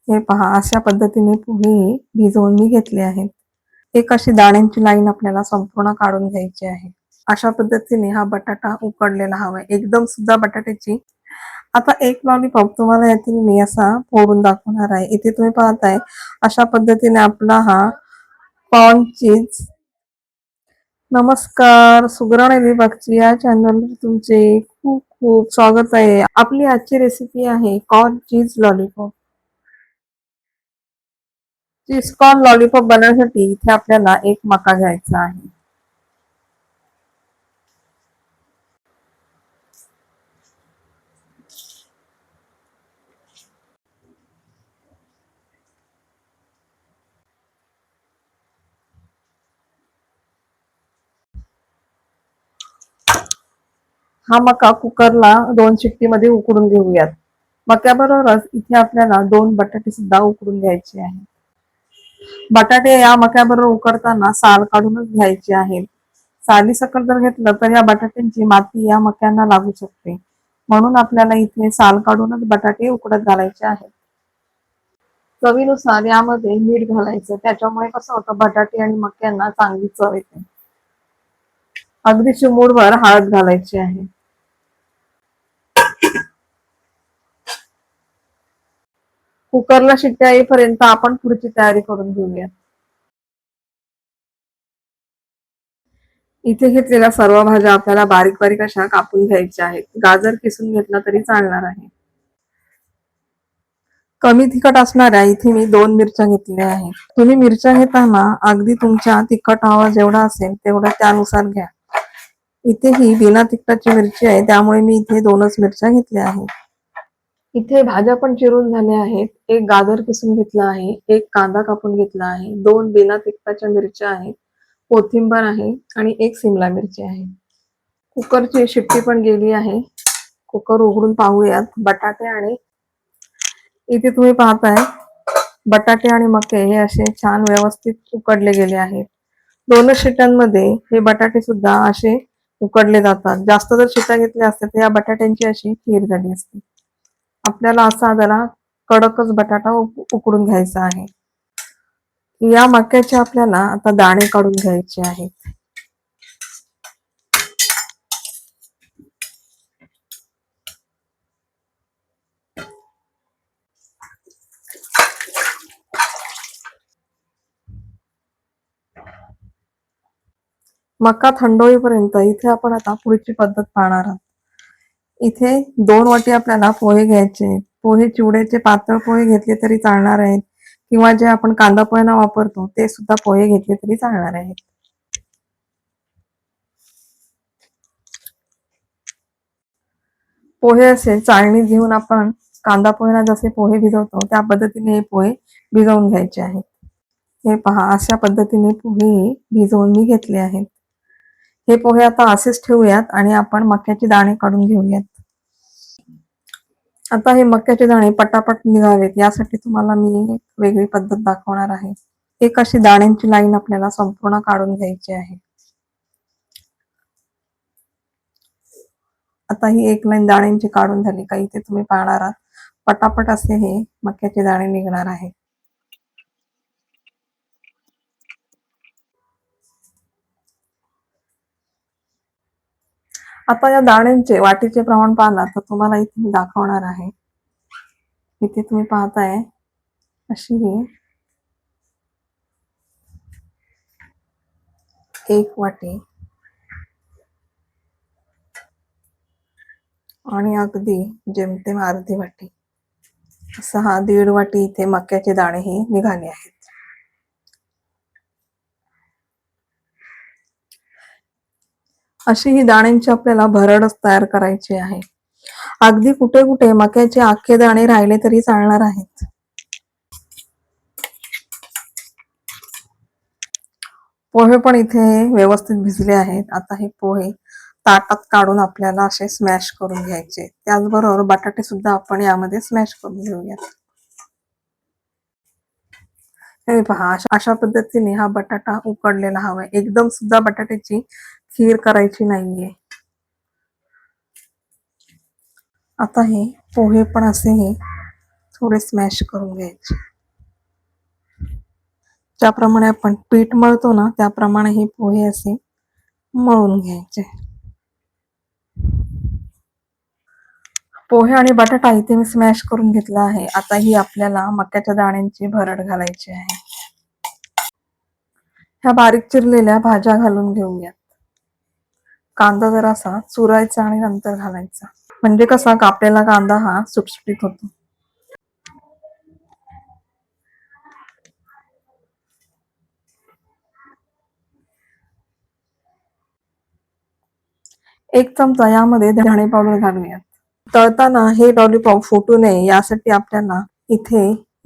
हे पहा, अशा पद्धतीने पोहे भिजवून मी घेतले आहेत. एक अशी दाण्यांची लाईन आपल्याला संपूर्ण काढून घ्यायची आहे. अशा पद्धतीने हा बटाटा उकडलेला हवाय, एकदम सुद्धा बटाट्याची. आता एक लॉलीपॉप तुम्हाला यातील मी असा फोडून दाखवणार आहे. इथे तुम्ही पाहताय अशा पद्धतीने आपला हा कॉर्न चीज. नमस्कार, सुगरण अलिबागची या चॅनलवर तुमचे खूप खूप स्वागत आहे. आपली आजची रेसिपी आहे कॉर्न चीज लॉलीपॉप. चीज कॉर्न लॉलीपॉप बनवण्यासाठी इथे आपल्याला एक मका घ्यायचा आहे. हा मका कुकरला 2 शिट्टीमध्ये उकडून घेऊयात. मक्याबरोबरच इथे आपल्याला 2 बटाटे सुद्धा उकडून घ्यायचे आहेत. बटाटे या मक्याबरोबर उकडताना साल काढूनच घ्यायचे आहेत. सालीसकट जर घेतलं तर या बटाट्यांची माती या मक्यांना लागू शकते. म्हणून आपल्याला इथे साल काढूनच बटाटे उकडत घालायचे आहेत. चवीनुसार यामध्ये मीठ घालायचं. त्याच्यामुळे कसं होतं, बटाटे आणि मक्यांना चांगली चव येते. अगदी चिमूटभर हळद घालायची आहे. कुकरला शिट्ट्या येईपर्यंत आपण पुढची तयारी करून घेऊया. इथे घेतलेल्या सर्व भाज्या आपल्याला बारीक बारीक अशा कापून घ्यायच्या आहेत. गाजर किसून घेतला तरी चालणार आहे. कमी तिखट असणाऱ्या इथे मी 2 मिरच्या घेतल्या आहेत. तुम्ही मिरच्या घेताना अगदी तुमच्या तिखट हवा जेवढा असेल तेवढा त्यानुसार घ्या. इथे ही बिना तिखटाची मिरची आहे, त्यामुळे मी इथे 2च मिरच्या घेतल्या आहेत. इथे भाज्या पण चिरून झाल्या आहेत. एक गाजर किसून घेतला आहे, एक कांदा कापून घेतला आहे, 2 बिना तिखटाच्या मिरच्या आहेत, कोथिंबीर आहे आणि एक सिमला मिरची आहे. कुकरची शिट्टी पण गेली आहे. कुकर उघडून पाहूयात. बटाटे आणि इथे तुम्ही पाहताय बटाटे आणि मके हे असे छान व्यवस्थित उकडले गेले आहेत. 2च शिट्ट्यांमध्ये हे बटाटे सुद्धा असे उकडले जातात. जास्त जर शिट्ट्या घेतल्या असत्या तर या बटाट्यांची अशी खीर झाली असती. आपल्याला असा जरा कडकच बटाटा उकडून घ्यायचा आहे. या मक्याचे आपल्याला आता दाणे काढून घ्यायचे आहेत. मका थंड होईपर्यंत इथे आपण आता पुढची पद्धत पाहणार आहोत. इथे 2 वाटी आपल्याला पोहे घ्यायचे आहेत. पोहे चिवड्याचे पातळ पोहे घेतले तरी चालणार आहेत, किंवा जे आपण कांदा पोह्यांना वापरतो ते सुद्धा पोहे घेतले तरी चालणार आहेत. पोहे असे चाळणीत घेऊन आपण कांदा पोह्यांना जसे पोहे भिजवतो त्या पद्धतीने हे पोहे भिजवून घ्यायचे आहेत. हे पहा, अशा पद्धतीने पोहे भिजवून मी घेतले आहेत. हे पोहे आता असेच ठेवूयात आणि आपण मक्याचे दाणे काढून घेऊयात. आता हे मक्याचे दाणे पटापट निघावेत यासाठी तुम्हाला मी एक वेगळी पद्धत दाखवणार आहे. एक अशी दाण्यांची लाईन आपल्याला संपूर्ण काढून घ्यायची आहे. आता ही एक लाईन दाण्यांची काढून झाली का इथे तुम्ही पाहणार आहात पटापट असे हे मक्याचे दाणे निघणार आहेत. आता या दाण्यांचे वाटीचे प्रमाण पाहिला तर तुम्हाला इथे मी दाखवणार आहे. इथे तुम्ही पाहताय अशी ही 1 वाटी आणि अगदी जेमतेम अर्धी वाटी असा हा 1.5 वाटी इथे मक्याचे दाणे हे निघाले आहेत. अशी ही दाण्यांची आपल्याला भरडच तयार करायची आहे. अगदी कुठे कुठे मक्याचे अख्खे दाणे राहिले तरी चालणार आहेत. पोहे पण इथे व्यवस्थित भिजले आहेत. आता हे पोहे ताटात काढून आपल्याला असे स्मॅश करून घ्यायचे. त्याचबरोबर बटाटे सुद्धा आपण यामध्ये स्मॅश करून घेऊयात. हे पहा, अशा पद्धतीने हा बटाटा उकडलेला हवाय. एकदम सुद्धा बटाट्याची खीर करायची नाहीये. आता हे पोहे पण असे हे थोडे स्मॅश करून घ्यायचे. ज्याप्रमाणे आपण पीठ मळतो ना त्याप्रमाणे हे पोहे असे मळून घ्यायचे. पोहे आणि बटाटा इथे मी स्मॅश करून घेतला आहे. आता ही आपल्याला मक्याच्या दाण्यांची भरड घालायची आहे. ह्या बारीक चिरलेल्या भाज्या घालून घेऊयात. कांदा जरासा चुरायचा आणि नंतर घालायचा, म्हणजे कसा कापलेला कांदा हा सुटसुटीत होतो. एक चमचा यामध्ये धणे पावडर घालूयात. तळताना हे लॉलीपॉप फुटू नये यासाठी आपल्याला इथे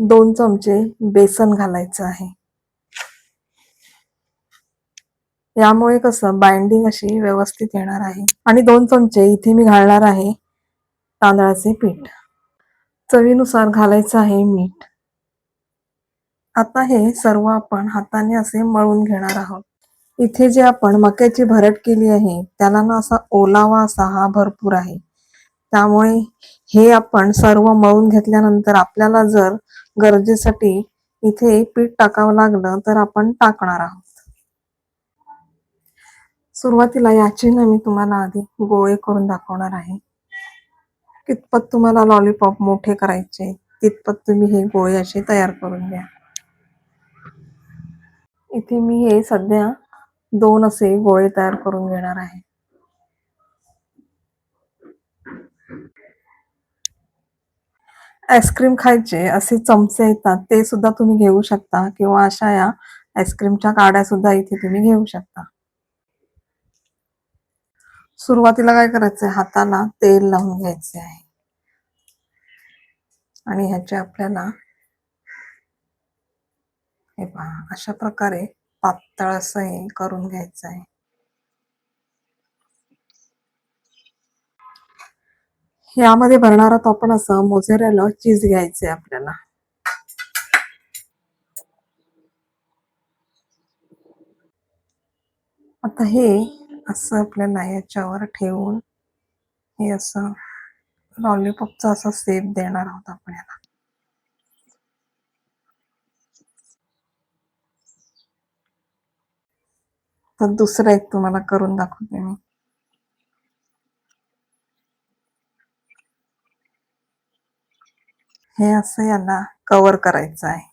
2 चमचे बेसन घालायचं आहे. यामुळे कसं बाइंडिंग अशी व्यवस्थित येणार आहे. आणि 2 चमचे इथे मी घालणार आहे तांदळाचे पीठ. चवीनुसार घालायचं आहे मीठ. आता हे सर्व आपण हाताने असे मळून घेणार आहोत. इथे जे आपण मक्याची भरड केली आहे त्याला ना असा ओलावा असा हा भरपूर आहे. त्यामुळे हे आपण सर्व मळून घेतल्यानंतर आपल्याला जर गरजेसाठी इथे पीठ टाकावं लागलं तर आपण टाकणार आहोत. सुरुवातीला याचे ना मी तुम्हाला आधी गोळे करून दाखवणार आहे. कितपत तुम्हाला लॉलीपॉप मोठे करायचे तितपत तुम्ही हे गोळे असे तयार करून घ्या. इथे मी हे सध्या 2 असे गोळे तयार करून घेणार आहे. आईस्क्रीम खायचे असे चमचे येतात ते सुद्धा तुम्ही घेऊ शकता, किंवा अशा या आईस्क्रीमच्या काड्या सुद्धा इथे तुम्ही घेऊ शकता. सुरुवातीला काय करायचंय, हाताला तेल लावून घ्यायचे आहे आणि ह्याचे आपल्याला हे पहा अशा प्रकारे पातळ असं हे करून घ्यायचं आहे. यामध्ये भरणार आहोत आपण असं मोझरेला चीज घ्यायचंय आपल्याला. आता हे असं आपल्याला याच्यावर ठेवून हे असं लॉलीपॉपचा असा शेप देणार आहोत आपण याला. तर दुसरं एक तुम्हाला करून दाखवते मी. हे असं याला कव्हर करायचं आहे.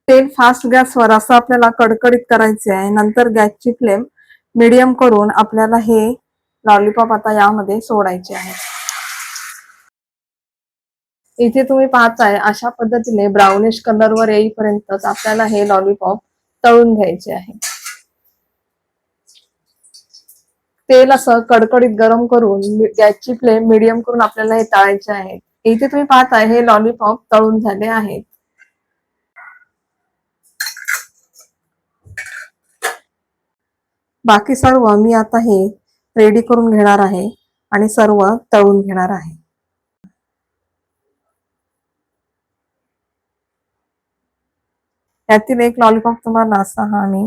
तेल फास्ट गॅसवर असं आपल्याला कडकडीत करायचे आहे. नंतर गॅसची फ्लेम मीडियम करून आपल्याला हे लॉलीपॉप आता यामध्ये सोडायचे आहे. इथे तुम्ही पाहताय अशा पद्धतीने ब्राउनिश कलरवर येईपर्यंत आपल्याला हे लॉलीपॉप तळून घ्यायचे आहे. तेल असं कडकडीत गरम करून गॅसची फ्लेम मीडियम करून आपल्याला हे तळायचे आहे. इथे तुम्ही पाहताय हे लॉलीपॉप तळून झाले आहेत. बाकी सर्व मी आता हे रेडी करून घेणार आहे आणि सर्व तळून घेणार आहे. यातील एक लॉलीपॉप तुम्हाला असा हा मी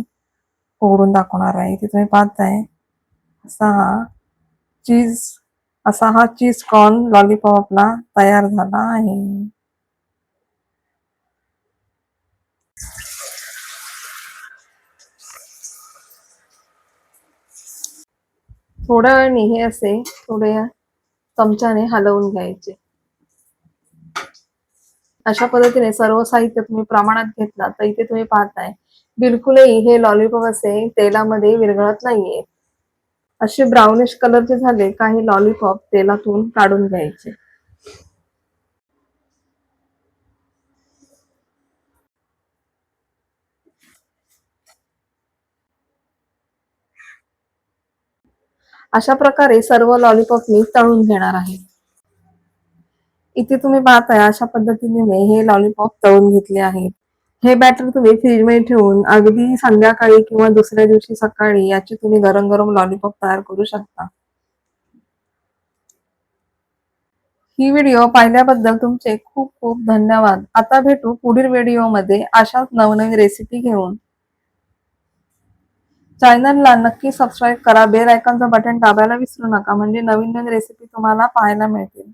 उघडून दाखवणार आहे. इथे तुम्ही पाहताय असा हा चीज कॉर्न लॉलीपॉप आपला तयार झाला आहे. थोड्या वेळाने हे असे थोडे चमच्याने हलवून घ्यायचे. अशा पद्धतीने सर्व साहित्य तुम्ही प्रमाणात घेतला तर इथे तुम्ही पाहताय बिलकुलही हे लॉलीपॉप असे तेलामध्ये विरघळत नाहीये. असे ब्राउनिश कलरचे झाले काही लॉलीपॉप तेलातून काढून घ्यायचे. अशा प्रकारे सर्व लॉलीपॉप मी तळून घेणार आहे. इथे तुम्ही पाहताय अशा पद्धतीने मी हे लॉलीपॉप तळून घेतले आहेत. हे बॅटर तुम्ही फ्रीजमध्ये ठेवून अगदी संध्याकाळी किंवा दुसऱ्या दिवशी सकाळी याचे तुम्ही गरम गरम लॉलीपॉप तयार करू शकता. ही व्हिडिओ पाहिल्याबद्दल तुमचे खूप खूप धन्यवाद. आता भेटू पुढील व्हिडिओमध्ये अशाच नवनवीन रेसिपी घेऊन. चॅनलला नक्की सबस्क्राईब करा, बेल आयकॉनचं बटन दाबायला विसरू नका, म्हणजे नवीन नवीन रेसिपी तुम्हाला पाहायला मिळतील.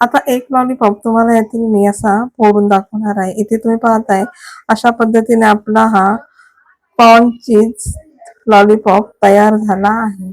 आता एक लॉलीपॉप तुम्हाला यातील मी असा फोडून दाखवणार आहे. इथे तुम्ही पाहताय अशा पद्धतीने आपला हा कॉर्न चीज लॉलीपॉप तयार झाला आहे.